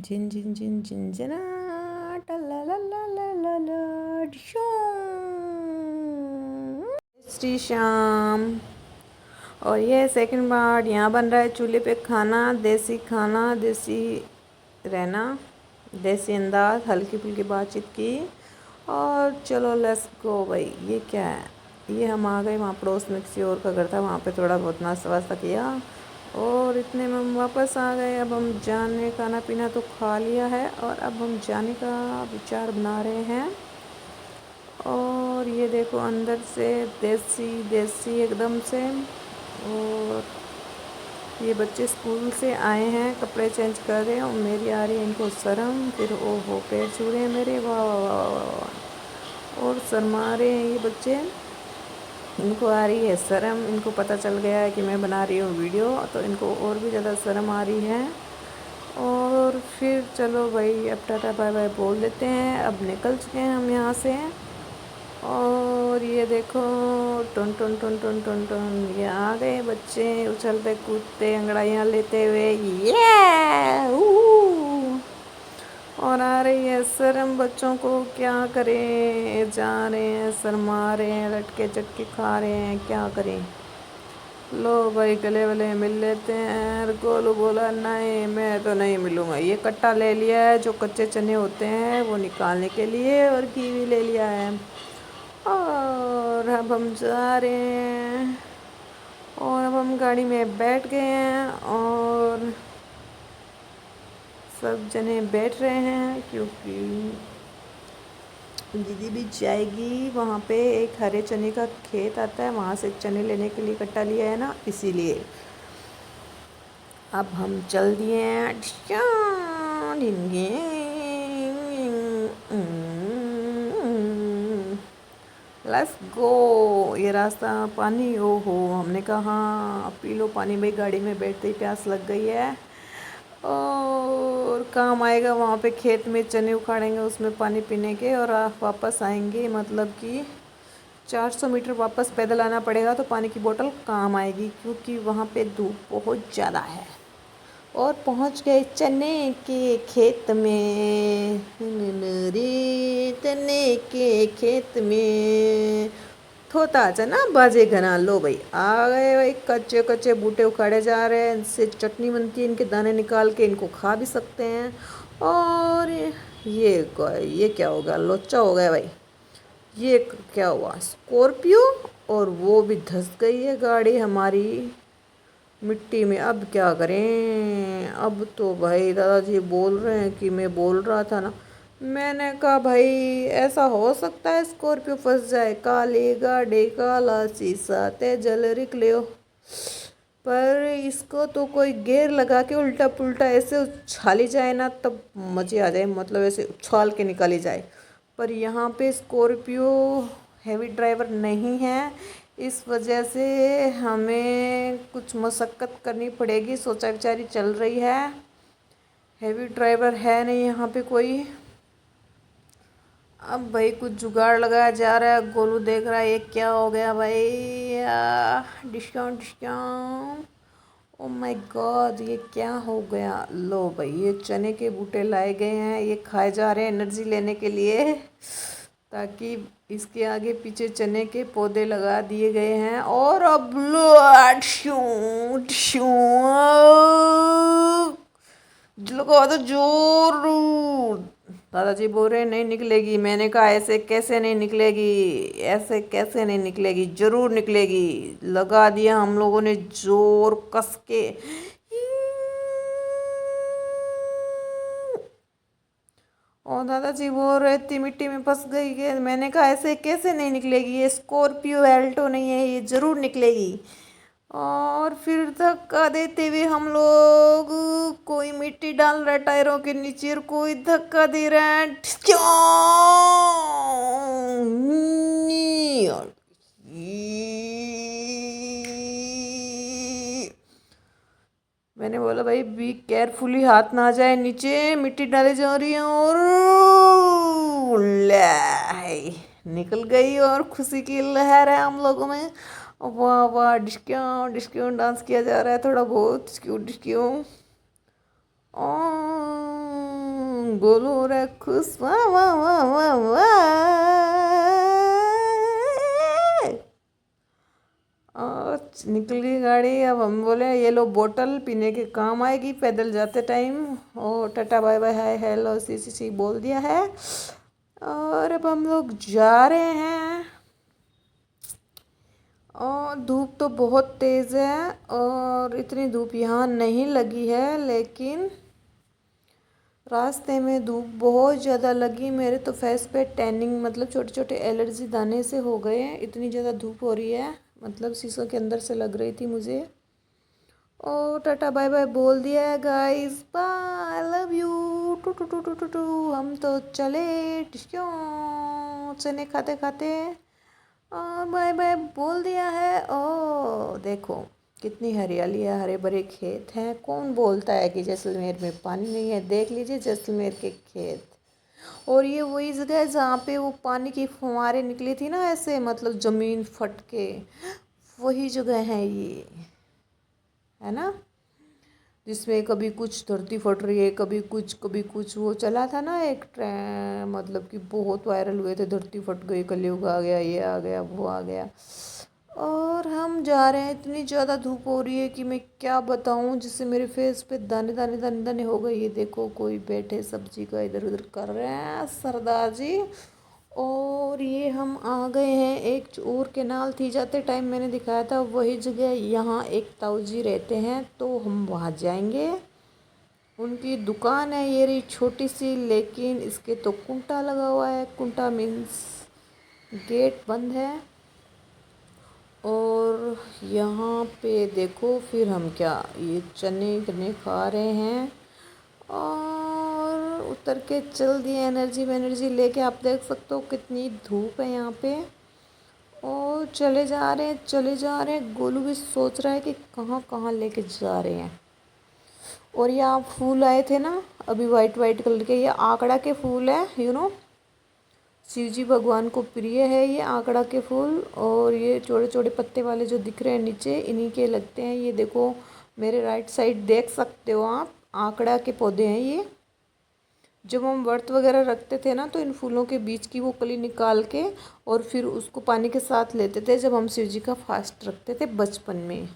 झिन झिन झिन झिन झिना टल्ला ला ला ला ला ला डिशों। श्री श्याम। और ये सेकंड पार्ट यहाँ बन रहा है चूल्हे पे खाना, देसी खाना, देसी रहना, देसी अंदाज, हल्की फुल्की बातचीत की। और चलो लेट्स गो भाई। ये क्या है? ये हम आ गए वहाँ पड़ोस में किसी और का घर था, वहाँ पे थोड़ा बहुत नाश्ता वास्ता किया और इतने में हम वापस आ गए। अब हम जाने, खाना पीना तो खा लिया है और अब हम जाने का विचार बना रहे हैं। और ये देखो अंदर से देसी देसी एकदम से। और ये बच्चे स्कूल से आए हैं, कपड़े चेंज कर रहे हैं और मेरी आ रही है इनको शर्म। फिर ओहो पैर छू रहे हैं मेरे, वाह वाह वाह वाह वाह। और शर्मा रहे हैं ये बच्चे, इनको आ रही है शर्म। इनको पता चल गया है कि मैं बना रही हूँ वीडियो, तो इनको और भी ज़्यादा शर्म आ रही है। और फिर चलो भाई अब टाटा बाय बाय बोल देते हैं। अब निकल चुके हैं हम यहाँ से। और ये देखो टन टन टन टन टन टन, ये आ गए बच्चे उछलते कूदते अंगड़ाइयाँ लेते हुए, ये और आ रही है शर्म बच्चों को। क्या करें, जा रहे हैं शर्मा रहे हैं, लटके चटके खा रहे हैं, क्या करें। लो भाई गले वले मिल लेते हैं। गोलू बोला नहीं मैं तो नहीं मिलूँगा। ये कट्टा ले लिया है जो कच्चे चने होते हैं वो निकालने के लिए, और कीवी ले लिया है। और अब हम जा रहे हैं और अब हम गाड़ी में बैठ गए हैं और सब जने बैठ रहे हैं क्योंकि दीदी भी जाएगी वहाँ पे। एक हरे चने का खेत आता है, वहाँ से चने लेने के लिए कट्टा लिया है ना, इसीलिए अब हम चल दिए हैं। Let's go. ये रास्ता पानी, ओहो हमने कहा हाँ पी लो पानी भाई, गाड़ी में बैठते ही प्यास लग गई है। और काम आएगा वहाँ पे, खेत में चने उखाड़ेंगे उसमें पानी पीने के, और आप वापस आएंगे मतलब कि 400 मीटर वापस पैदल आना पड़ेगा, तो पानी की बोतल काम आएगी क्योंकि वहाँ पे धूप बहुत ज़्यादा है। और पहुँच गए चने के खेत में, रे चने के खेत में थोता चना बाजे घना। लो भाई आ गए भाई, कच्चे कच्चे बूटे उखाड़े जा रहे हैं, इनसे चटनी बनती है, इनके दाने निकाल के इनको खा भी सकते हैं। और ये क्या हो गया, लोचा हो गया भाई। ये क्या हुआ, स्कॉर्पियो, और वो भी धंस गई है गाड़ी हमारी मिट्टी में। अब क्या करें। अब तो भाई दादाजी बोल रहे हैं कि मैं बोल रहा था ना, मैंने कहा भाई ऐसा हो सकता है स्कॉर्पियो फंस जाए, काली गाड़ी काला शीशा ते जल निकले हो। पर इसको तो कोई गेयर लगा के उल्टा पुल्टा ऐसे उछाली जाए ना, तब मज़े आ जाए, मतलब ऐसे उछाल के निकाली जाए। पर यहाँ पे स्कॉर्पियो हैवी ड्राइवर नहीं है, इस वजह से हमें कुछ मशक्क़त करनी पड़ेगी, सोचा विचारी चल रही है। हैवी ड्राइवर है नहीं यहाँ पे कोई। अब भाई कुछ जुगाड़ लगाया जा रहा है। गोलू देख रहा है ये क्या हो गया भाई, discount discount, oh my God ये क्या हो गया। लो भाई ये चने के बूटे लाए गए हैं, ये खाए जा रहे हैं एनर्जी लेने के लिए, ताकि इसके आगे पीछे चने के पौधे लगा दिए गए हैं। और अब लगा दो जोर। दादाजी बोल रहे नहीं निकलेगी। मैंने कहा ऐसे कैसे नहीं निकलेगी, ऐसे कैसे नहीं निकलेगी, जरूर निकलेगी। लगा दिया हम लोगों ने जोर कस के। और दादाजी बोल रहे थे मिट्टी में फंस गई है। मैंने कहा ऐसे कैसे नहीं निकलेगी, ये स्कॉर्पियो एल्टो नहीं है, ये ज़रूर निकलेगी। और फिर धक्का देते हुए हम लोग, कोई मिट्टी डाल रहा है टायरों के नीचे और कोई धक्का दे रहा है। मैंने बोला भाई बी केयरफुली, हाथ ना आ जाए नीचे, मिट्टी डाली जा रही है। और निकल गई और खुशी की लहर है हम लोगों में। वाह वाह डिस्क्यों डिस्क्यों डांस किया जा रहा है थोड़ा बहुत, डिस्क्यों डिस्क्यों। गोलू हो रहा है खुश, वाह वाह वाह वाह वाह। और निकल गई गाड़ी। अब हम बोले ये लो बोतल पीने के काम आएगी पैदल जाते टाइम। और tata bye bye hi hello सी बोल दिया है। और अब हम लोग जा रहे हैं। और धूप तो बहुत तेज़ है और इतनी धूप यहाँ नहीं लगी है, लेकिन रास्ते में धूप बहुत ज़्यादा लगी। मेरे तो फेस पे टैनिंग मतलब छोटे छोटे एलर्जी दाने से हो गए हैं, इतनी ज़्यादा धूप हो रही है। मतलब शीशों के अंदर से लग रही थी मुझे। और टाटा बाय बाय बोल दिया है guys, bye I love you too too too too too too. हम तो चले क्यों चने खाते खाते। और बाय बाय बोल दिया है। ओ देखो कितनी हरियाली है, हरे भरे खेत हैं। कौन बोलता है कि जैसलमेर में पानी नहीं है। देख लीजिए जैसलमेर के खेत। और ये वही जगह है जहाँ पे वो पानी की फुहारें निकली थी ना, ऐसे मतलब ज़मीन फट के, वही जगह है ये, है ना, जिसमें कभी कुछ धरती फट रही है, कभी कुछ वो चला था ना एक ट्रेंड, मतलब कि बहुत वायरल हुए थे, धरती फट गई, कलयुग आ गया, ये आ गया, वो आ गया। और हम जा रहे हैं, इतनी ज़्यादा धूप हो रही है कि मैं क्या बताऊं, जिससे मेरे फेस पे दाने दाने दाने दाने हो गए। ये देखो कोई बैठे सब्जी का इधर उधर कर रहे हैं सरदार जी। और ये हम आ गए हैं एक और केनाल थी, जाते टाइम मैंने दिखाया था वही जगह। यहाँ एक ताऊ जी रहते हैं तो हम वहाँ जाएंगे। उनकी दुकान है ये रही छोटी सी, लेकिन इसके तो कुंटा लगा हुआ है। कुंटा मीन्स गेट बंद है। और यहाँ पे देखो फिर हम क्या ये चने तने खा रहे हैं और उतर के चल दिए एनर्जी लेके। आप देख सकते हो कितनी धूप है यहाँ पे। और चले जा रहे हैं। गोलू भी सोच रहा है कि कहाँ कहाँ लेके जा रहे हैं। और ये आप फूल आए थे ना अभी वाइट वाइट कलर के, ये आंकड़ा के फूल है, शिव जी भगवान को प्रिय है ये आंकड़ा के फूल। और ये छोटे छोटे पत्ते वाले जो दिख रहे हैं नीचे, इन्हीं के लगते हैं। ये देखो मेरे राइट साइड देख सकते हो आप, आंकड़ा के पौधे हैं ये। जब हम व्रत वगैरह रखते थे ना, तो इन फूलों के बीच की वो कली निकाल के और फिर उसको पानी के साथ लेते थे, जब हम शिव जी का फास्ट रखते थे बचपन में।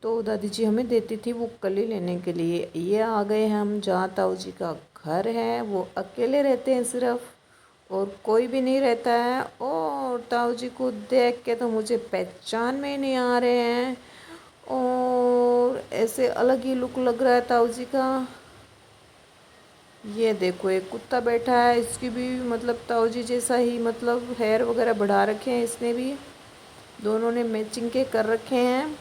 तो दादी जी हमें देती थी वो कली लेने के लिए। ये आ गए हम जहाँ ताऊ जी का घर है। वो अकेले रहते हैं सिर्फ, और कोई भी नहीं रहता है। और ताऊ जी को देख के तो मुझे पहचान में ही नहीं आ रहे हैं, और ऐसे अलग ही लुक लग रहा है ताऊ जी का। ये देखो एक कुत्ता बैठा है, इसकी भी मतलब ताऊ जी जैसा ही मतलब हेयर वगैरह बढ़ा रखे हैं इसने भी। दोनों ने मैचिंग के कर रखे हैं।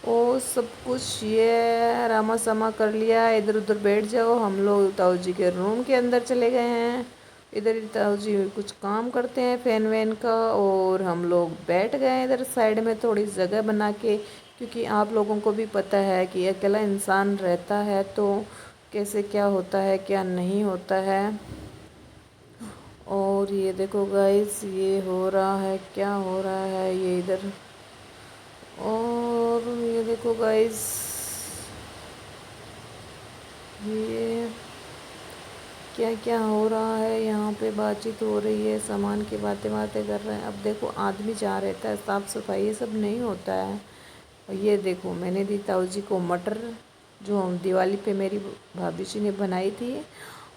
और सब कुछ ये रामा सामा कर लिया। इधर उधर बैठ जाओ। हम लोग ताऊ जी के रूम के अंदर चले गए हैं। इधर ही ताऊ जी कुछ काम करते हैं फैन वैन का, और हम लोग बैठ गए इधर साइड में थोड़ी जगह बना के, क्योंकि आप लोगों को भी पता है कि अकेला इंसान रहता है तो कैसे क्या होता है क्या नहीं होता है। और ये देखो गाइस ये हो रहा है, क्या हो रहा है ये इधर। और ये देखो गाइस ये क्या क्या हो रहा है यहाँ पे, बातचीत हो रही है, सामान की बातें बातें कर रहे हैं। अब देखो आदमी जहाँ रहता है साफ़ सफाई ये सब नहीं होता है। और ये देखो मैंने दी ताऊ जी को मटर, जो हम दिवाली पे मेरी भाभी जी ने बनाई थी।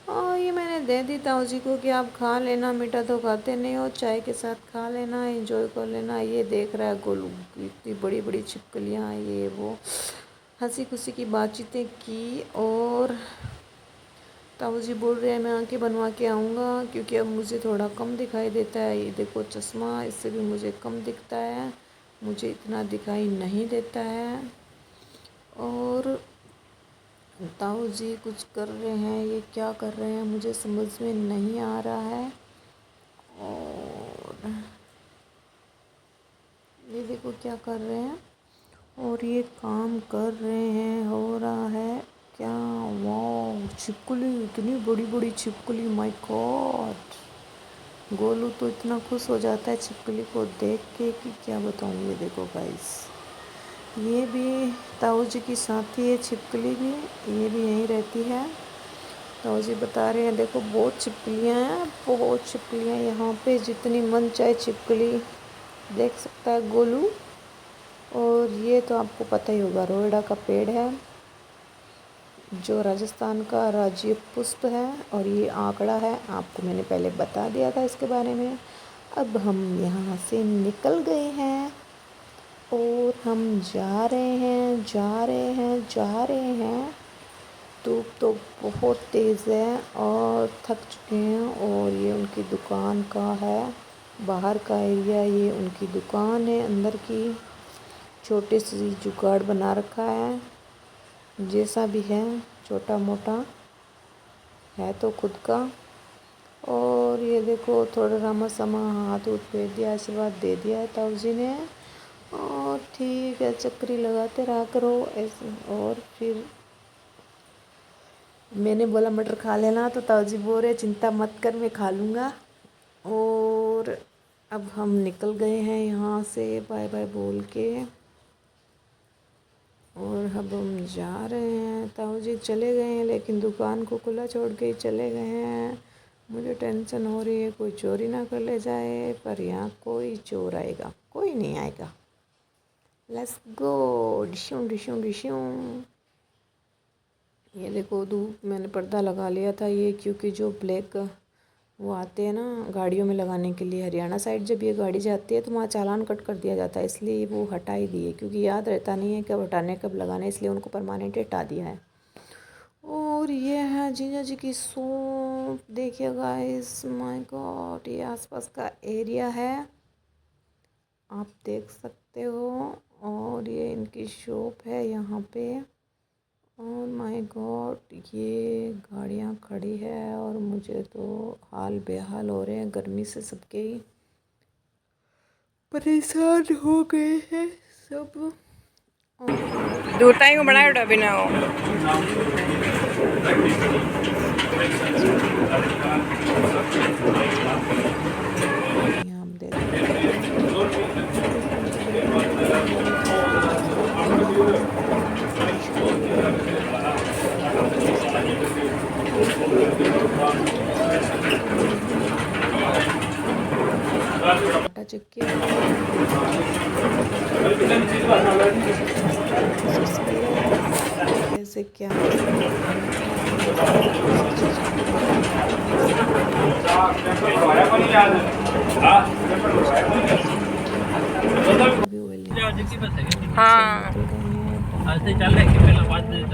और ये मैंने दे दी ताऊ जी को कि आप खा लेना, मीठा तो खाते नहीं हो, चाय के साथ खा लेना, एंजॉय कर लेना। ये देख रहा है गोलू, इतनी बड़ी बड़ी छिपकलियाँ ये वो, हंसी खुशी की बातचीतें की। और ताऊ जी बोल रहे हैं मैं आंखें बनवा के आऊँगा, क्योंकि अब मुझे थोड़ा कम दिखाई देता है। ये देखो चश्मा, इससे भी मुझे कम दिखता है, मुझे इतना दिखाई नहीं देता है। और ताऊ जी कुछ कर रहे हैं, ये क्या कर रहे हैं मुझे समझ में नहीं आ रहा है। और ये देखो क्या कर रहे हैं, और ये काम कर रहे हैं, हो रहा है क्या। वाह छिपकली, इतनी बड़ी बड़ी छिपकली, माय गॉड। गोलू तो इतना खुश हो जाता है छिपकली को देख के कि क्या बताऊँ। ये देखो गाइस, ये भी ताऊ जी की साथी है छिपकली भी, ये भी यहीं रहती है। तो जी बता रहे हैं देखो बहुत छिपकलियाँ हैं, बहुत छिपकलियाँ यहाँ पे, जितनी मन चाहे छिपकली देख सकता है गोलू। और ये तो आपको पता ही होगा, रोएड़ा का पेड़ है जो राजस्थान का राज्य पुष्प है, और ये आंकड़ा है, आपको मैंने पहले बता दिया था इसके बारे में। अब हम यहाँ से निकल गए हैं और हम जा रहे हैं, जा रहे हैं, जा रहे हैं। धूप तो बहुत तेज़ है और थक चुके हैं। और ये उनकी दुकान का है, बाहर का एरिया, ये उनकी दुकान है अंदर की। छोटी सी जुगाड़ बना रखा है, जैसा भी है छोटा मोटा है तो खुद का। और ये देखो थोड़ा रामा समा हाथ उठ फेर दिया, आशीर्वाद दे दिया है ताऊ जी ने। और ठीक है, चक्री लगाते रहा करो ऐसे। और फिर मैंने बोला मटर खा लेना, तो ताऊ जी बोल रहे चिंता मत कर मैं खा लूँगा। और अब हम निकल गए हैं यहाँ से बाय बाय बोल के। और अब हम जा रहे हैं, ताऊ जी चले गए हैं लेकिन दुकान को खुला छोड़ के ही चले गए हैं। मुझे टेंशन हो रही है कोई चोरी ना कर ले जाए, पर यहाँ कोई चोर आएगा? कोई नहीं आएगा। Let's go. डिशूं डिशूं डिशूं। ये देखो धूप, मैंने पर्दा लगा लिया था ये, क्योंकि जो ब्लैक वो आते हैं ना गाड़ियों में लगाने के लिए, हरियाणा साइड जब ये गाड़ी जाती है तो वहाँ चालान कट कर दिया जाता है, इसलिए वो हटा ही दिए, क्योंकि याद रहता नहीं है कब हटाने कब लगाने, इसलिए उनको परमानेंट हटा दिया है। और ये है जीजा जी की शॉप, देखिए गाइस, माय गॉड, ये आसपास का एरिया है, आप देख सकते हो। और ये इनकी शॉप है यहाँ पे। और माय गॉड, ये गाड़ियाँ खड़ी है और मुझे तो हाल बेहाल हो रहे हैं गर्मी से, सबके ही परेशान हो गए हैं सब। दूटाई को बनाया डबी ना हो। ऐसे क्या हाँ, ऐसे चल रहे कि पहला बात